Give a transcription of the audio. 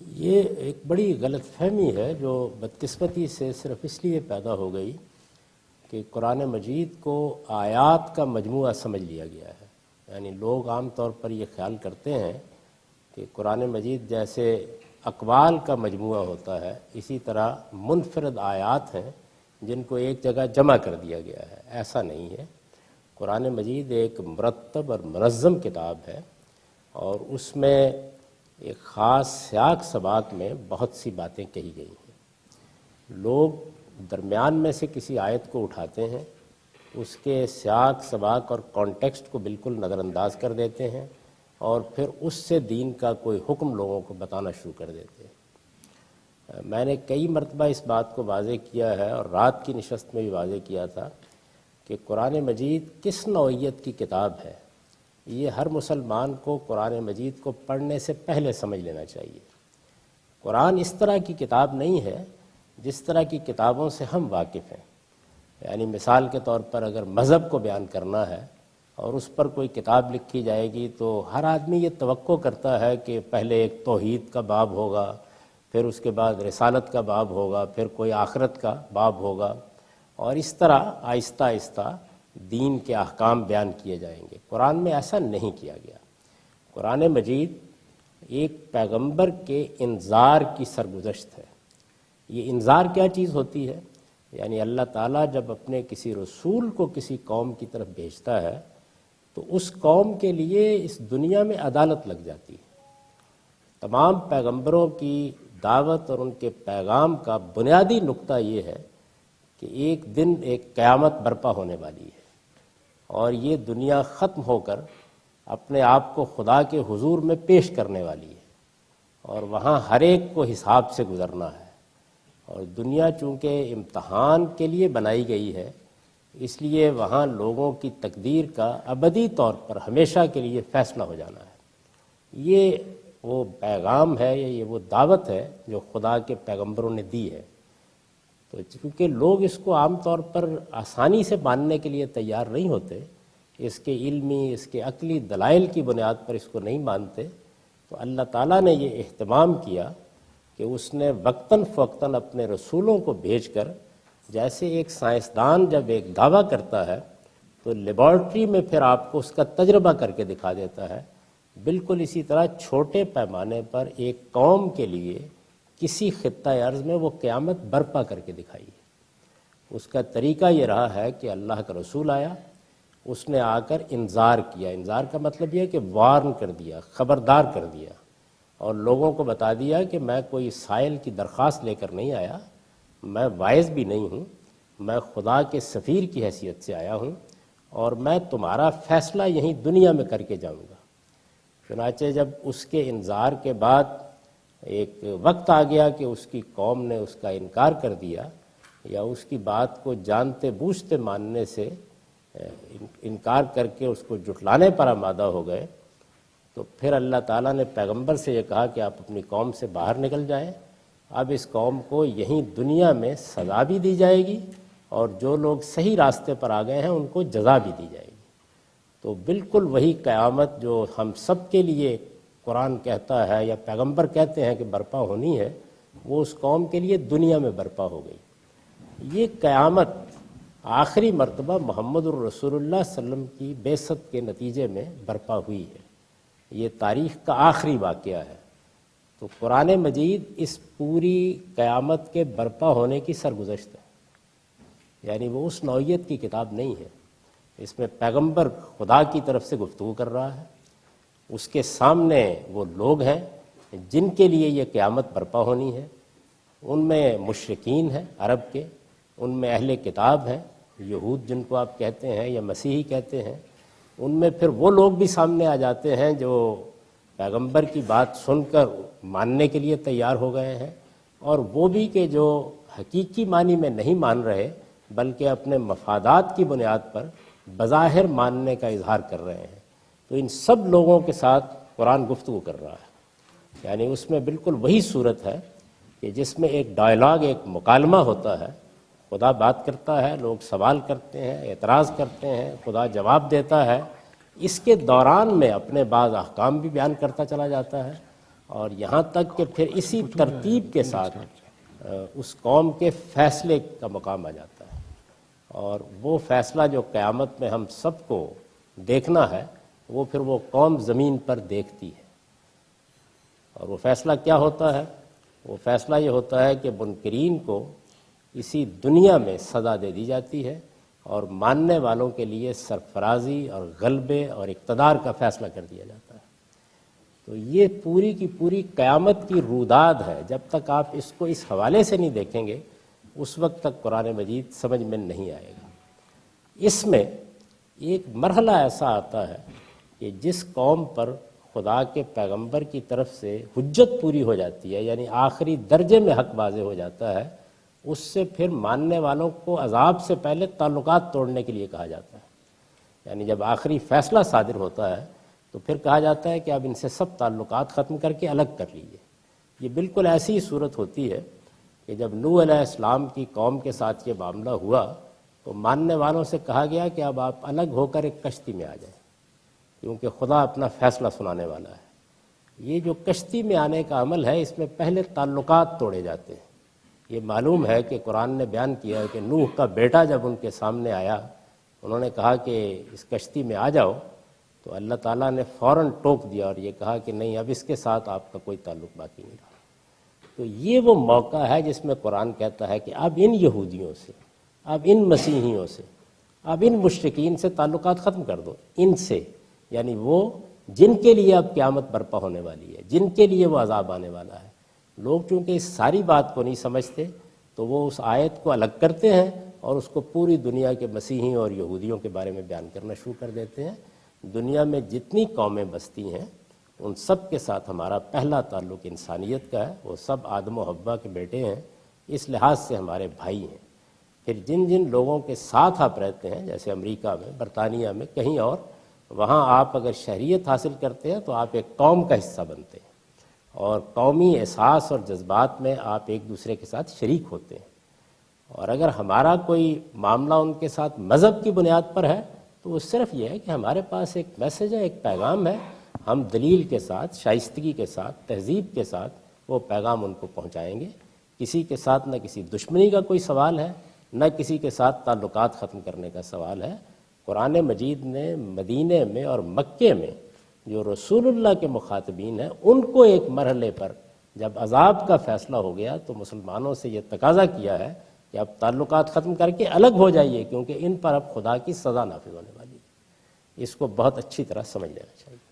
یہ ایک بڑی غلط فہمی ہے جو بدقسمتی سے صرف اس لیے پیدا ہو گئی کہ قرآن مجید کو آیات کا مجموعہ سمجھ لیا گیا ہے۔ یعنی لوگ عام طور پر یہ خیال کرتے ہیں کہ قرآن مجید جیسے اقوال کا مجموعہ ہوتا ہے، اسی طرح منفرد آیات ہیں جن کو ایک جگہ جمع کر دیا گیا ہے۔ ایسا نہیں ہے۔ قرآن مجید ایک مرتب اور منظم کتاب ہے، اور اس میں ایک خاص سیاق سباق میں بہت سی باتیں کہی گئی ہیں۔ لوگ درمیان میں سے کسی آیت کو اٹھاتے ہیں، اس کے سیاق سباق اور کانٹیکسٹ کو بالکل نظر انداز کر دیتے ہیں، اور پھر اس سے دین کا کوئی حکم لوگوں کو بتانا شروع کر دیتے ہیں۔ میں نے کئی مرتبہ اس بات کو واضح کیا ہے، اور رات کی نشست میں بھی واضح کیا تھا کہ قرآن مجید کس نوعیت کی کتاب ہے، یہ ہر مسلمان کو قرآن مجید کو پڑھنے سے پہلے سمجھ لینا چاہیے۔ قرآن اس طرح کی کتاب نہیں ہے جس طرح کی کتابوں سے ہم واقف ہیں۔ یعنی مثال کے طور پر اگر مذہب کو بیان کرنا ہے اور اس پر کوئی کتاب لکھی جائے گی تو ہر آدمی یہ توقع کرتا ہے کہ پہلے ایک توحید کا باب ہوگا، پھر اس کے بعد رسالت کا باب ہوگا، پھر کوئی آخرت کا باب ہوگا، اور اس طرح آہستہ آہستہ دین کے احکام بیان کیے جائیں گے۔ قرآن میں ایسا نہیں کیا گیا۔ قرآن مجید ایک پیغمبر کے انذار کی سرگزشت ہے۔ یہ انذار کیا چیز ہوتی ہے؟ یعنی اللہ تعالیٰ جب اپنے کسی رسول کو کسی قوم کی طرف بھیجتا ہے تو اس قوم کے لیے اس دنیا میں عدالت لگ جاتی ہے۔ تمام پیغمبروں کی دعوت اور ان کے پیغام کا بنیادی نقطہ یہ ہے کہ ایک دن ایک قیامت برپا ہونے والی ہے، اور یہ دنیا ختم ہو کر اپنے آپ کو خدا کے حضور میں پیش کرنے والی ہے، اور وہاں ہر ایک کو حساب سے گزرنا ہے۔ اور دنیا چونکہ امتحان کے لیے بنائی گئی ہے، اس لیے وہاں لوگوں کی تقدیر کا ابدی طور پر ہمیشہ کے لیے فیصلہ ہو جانا ہے۔ یہ وہ پیغام ہے، یہ وہ دعوت ہے جو خدا کے پیغمبروں نے دی ہے۔ تو چونکہ لوگ اس کو عام طور پر آسانی سے ماننے کے لیے تیار نہیں ہوتے، اس کے علمی، اس کے عقلی دلائل کی بنیاد پر اس کو نہیں مانتے، تو اللہ تعالیٰ نے یہ اہتمام کیا کہ اس نے وقتاً فوقتاً اپنے رسولوں کو بھیج کر، جیسے ایک سائنسدان جب ایک دعویٰ کرتا ہے تو لیبارٹری میں پھر آپ کو اس کا تجربہ کر کے دکھا دیتا ہے، بالکل اسی طرح چھوٹے پیمانے پر ایک قوم کے لیے کسی خطہ ارض میں وہ قیامت برپا کر کے دکھائی ہے۔ اس کا طریقہ یہ رہا ہے کہ اللہ کا رسول آیا، اس نے آ کر انذار کیا۔ انذار کا مطلب یہ ہے کہ وارن کر دیا، خبردار کر دیا، اور لوگوں کو بتا دیا کہ میں کوئی سائل کی درخواست لے کر نہیں آیا، میں واعظ بھی نہیں ہوں، میں خدا کے سفیر کی حیثیت سے آیا ہوں، اور میں تمہارا فیصلہ یہیں دنیا میں کر کے جاؤں گا۔ چنانچہ جب اس کے انذار کے بعد ایک وقت آ گیا کہ اس کی قوم نے اس کا انکار کر دیا، یا اس کی بات کو جانتے بوجھتے ماننے سے انکار کر کے اس کو جھٹلانے پر آمادہ ہو گئے، تو پھر اللہ تعالیٰ نے پیغمبر سے یہ کہا کہ آپ اپنی قوم سے باہر نکل جائیں۔ اب اس قوم کو یہیں دنیا میں سزا بھی دی جائے گی، اور جو لوگ صحیح راستے پر آ گئے ہیں ان کو جزا بھی دی جائے گی۔ تو بالکل وہی قیامت جو ہم سب کے لیے قرآن کہتا ہے یا پیغمبر کہتے ہیں کہ برپا ہونی ہے، وہ اس قوم کے لیے دنیا میں برپا ہو گئی۔ یہ قیامت آخری مرتبہ محمد الرسول اللہ صلی اللہ علیہ وسلم کی بعثت کے نتیجے میں برپا ہوئی ہے۔ یہ تاریخ کا آخری واقعہ ہے۔ تو قرآن مجید اس پوری قیامت کے برپا ہونے کی سرگزشت ہے۔ یعنی وہ اس نوعیت کی کتاب نہیں ہے۔ اس میں پیغمبر خدا کی طرف سے گفتگو کر رہا ہے، اس کے سامنے وہ لوگ ہیں جن کے لیے یہ قیامت برپا ہونی ہے۔ ان میں مشرکین ہیں عرب کے، ان میں اہل کتاب ہیں، یہود جن کو آپ کہتے ہیں یا مسیحی کہتے ہیں، ان میں پھر وہ لوگ بھی سامنے آ جاتے ہیں جو پیغمبر کی بات سن کر ماننے کے لیے تیار ہو گئے ہیں، اور وہ بھی کہ جو حقیقی معنی میں نہیں مان رہے بلکہ اپنے مفادات کی بنیاد پر بظاہر ماننے کا اظہار کر رہے ہیں۔ تو ان سب لوگوں کے ساتھ قرآن گفتگو کر رہا ہے۔ یعنی اس میں بالکل وہی صورت ہے کہ جس میں ایک ڈائلاگ، ایک مکالمہ ہوتا ہے، خدا بات کرتا ہے، لوگ سوال کرتے ہیں، اعتراض کرتے ہیں، خدا جواب دیتا ہے۔ اس کے دوران میں اپنے بعض احکام بھی بیان کرتا چلا جاتا ہے، اور یہاں تک کہ پھر اسی ترتیب کے ساتھ اس قوم کے فیصلے کا مقام آ جاتا ہے، اور وہ فیصلہ جو قیامت میں ہم سب کو دیکھنا ہے وہ پھر وہ قوم زمین پر دیکھتی ہے۔ اور وہ فیصلہ کیا ہوتا ہے؟ وہ فیصلہ یہ ہوتا ہے کہ منکرین کو اسی دنیا میں سزا دے دی جاتی ہے اور ماننے والوں کے لیے سرفرازی اور غلبے اور اقتدار کا فیصلہ کر دیا جاتا ہے۔ تو یہ پوری کی پوری قیامت کی روداد ہے۔ جب تک آپ اس کو اس حوالے سے نہیں دیکھیں گے اس وقت تک قرآن مجید سمجھ میں نہیں آئے گا۔ اس میں ایک مرحلہ ایسا آتا ہے کہ جس قوم پر خدا کے پیغمبر کی طرف سے حجت پوری ہو جاتی ہے، یعنی آخری درجے میں حق واضح ہو جاتا ہے، اس سے پھر ماننے والوں کو عذاب سے پہلے تعلقات توڑنے کے لیے کہا جاتا ہے۔ یعنی جب آخری فیصلہ صادر ہوتا ہے تو پھر کہا جاتا ہے کہ اب ان سے سب تعلقات ختم کر کے الگ کر لیجیے۔ یہ بالکل ایسی ہی صورت ہوتی ہے کہ جب نوح علیہ السلام کی قوم کے ساتھ یہ معاملہ ہوا تو ماننے والوں سے کہا گیا کہ اب آپ الگ ہو کر ایک کشتی میں آ جائیں، کیونکہ خدا اپنا فیصلہ سنانے والا ہے۔ یہ جو کشتی میں آنے کا عمل ہے اس میں پہلے تعلقات توڑے جاتے ہیں۔ یہ معلوم ہے کہ قرآن نے بیان کیا ہے کہ نوح کا بیٹا جب ان کے سامنے آیا، انہوں نے کہا کہ اس کشتی میں آ جاؤ، تو اللہ تعالیٰ نے فوراً ٹوک دیا اور یہ کہا کہ نہیں، اب اس کے ساتھ آپ کا کوئی تعلق باقی نہیں رہا۔ تو یہ وہ موقع ہے جس میں قرآن کہتا ہے کہ اب ان یہودیوں سے، اب ان مسیحیوں سے، اب ان مشرکین سے تعلقات ختم کر دو۔ ان سے یعنی وہ جن کے لیے اب قیامت برپا ہونے والی ہے، جن کے لیے وہ عذاب آنے والا ہے۔ لوگ چونکہ اس ساری بات کو نہیں سمجھتے تو وہ اس آیت کو الگ کرتے ہیں اور اس کو پوری دنیا کے مسیحیوں اور یہودیوں کے بارے میں بیان کرنا شروع کر دیتے ہیں۔ دنیا میں جتنی قومیں بستی ہیں ان سب کے ساتھ ہمارا پہلا تعلق انسانیت کا ہے، وہ سب آدم و حوا کے بیٹے ہیں، اس لحاظ سے ہمارے بھائی ہیں۔ پھر جن جن لوگوں کے ساتھ آپ رہتے ہیں، جیسے امریکہ میں، برطانیہ میں، کہیں اور، وہاں آپ اگر شہریت حاصل کرتے ہیں تو آپ ایک قوم کا حصہ بنتے ہیں اور قومی احساس اور جذبات میں آپ ایک دوسرے کے ساتھ شریک ہوتے ہیں۔ اور اگر ہمارا کوئی معاملہ ان کے ساتھ مذہب کی بنیاد پر ہے تو وہ صرف یہ ہے کہ ہمارے پاس ایک میسج ہے، ایک پیغام ہے، ہم دلیل کے ساتھ، شائستگی کے ساتھ، تہذیب کے ساتھ وہ پیغام ان کو پہنچائیں گے۔ کسی کے ساتھ نہ کسی دشمنی کا کوئی سوال ہے، نہ کسی کے ساتھ تعلقات ختم کرنے کا سوال ہے۔ قرآن مجید نے مدینے میں اور مکے میں جو رسول اللہ کے مخاطبین ہیں ان کو ایک مرحلے پر جب عذاب کا فیصلہ ہو گیا تو مسلمانوں سے یہ تقاضا کیا ہے کہ اب تعلقات ختم کر کے الگ ہو جائیے، کیونکہ ان پر اب خدا کی سزا نافذ ہونے والی ہے۔ اس کو بہت اچھی طرح سمجھ لینا چاہیے۔